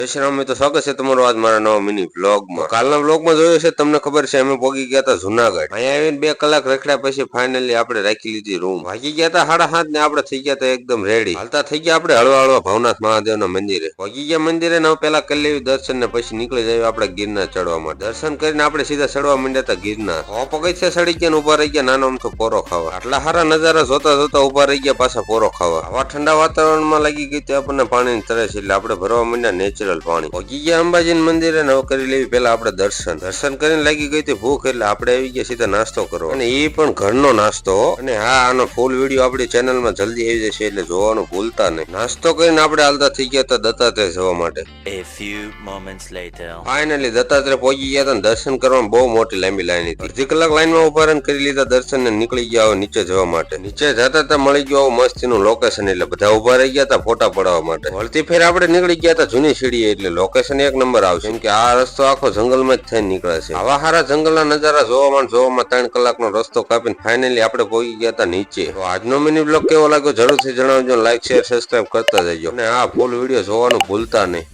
જય શ્રી રામ મિત્રો, સ્વાગત છે તમારું આજ મારા નવા મિની વ્લોગમાં। કાલના વ્લોગમાં જોયું છે તમને ખબર છે અમે પોગી ગયા હતા જુનાગઢ। અહીંયા આવીને 2 કલાક રખડ્યા પછી ફાઇનલી આપણે રાખી લીધી રૂમ। વાગી ગયા હતા 7:30 ને આપણે થઈ ગયા હતા એકદમ રેડી। હાલતા થઈ ગયા આપણે હળવા હળવા ભવનાથ મહાદેવના મંદિરે। વાગી ગયા મંદિરે ને પેલા કરી લેવી દર્શન ને પછી નીકળી જાય આપણે ગિરનાર ચડવા માટે। દર્શન કરીને આપણે સીધા ચડવા માંડ્યા હતા ગિરનાર। પગથિયા ચડી ગયા ઉભા રહી ગયા નાનો અમથો પોરો ખાવા। આટલા સારા નજારા જોતા જોતા ઉભા રહી ગયા પાછા પોરો ખાવા। આવા ઠંડા વાતાવરણમાં લાગી ગઈ તે આપણને પાણીની તરસ એટલે આપણે ભરવા માંડ્યા નેચરલ પાણી। પગી ગયા અંબાજી મંદિરે ને કરી લેવી પેલા આપણે દર્શન કરીને લાગી ગઈ હતી ભૂખ એટલે આપણે આવી ગયા સીધા નાસ્તો કરવા અને એ પણ ઘરનો નાસ્તો। અને હા, આનો ફૂલ વિડીયો આપણી ચેનલમાં જલ્દી આવી જશે એટલે જોવાનું ભૂલતા નહીં। નાસ્તો કરીને આપણે હાલતા થઈ ગયા હતા દત્તાત્રેય જવા માટે। ફાઇનલી દત્તાત્રેય પહોંચી ગયા હતા। દર્શન કરવામાં બહુ મોટી લાંબી લાઈન હતી। અડધી કલાક લાઈનમાં ઉભા રહીને કરી લીધા દર્શન ને નીકળી ગયા નીચે જવા માટે। નીચે જતા હતા મળી ગયું આવું મસ્તીનું લોકેશન એટલે બધા ઉભા રહી ગયા હતા ફોટા પડાવવા માટે। વળતી ફેર આપણે નીકળી ગયા હતા જૂની સીડી એટલે લોકેશન એક નંબર આવશે કેમ કે આ રસ્તો આખો જંગલમાં જ થઈને નીકળે છે। આવા સારા જંગલના નજારા જોવામાં 3 કલાકનો રસ્તો કાપીને ફાઇનલી આપણે પહોંચી ગયા હતા નીચે। તો આજનો મિની બ્લોગ કેવો લાગ્યો જરૂરથી જણાવજો। લાઈક શેર સબસ્ક્રાઇબ કરતા જજો અને આ ફૂલ વિડીયો જોવાનું ભૂલતા નહીં।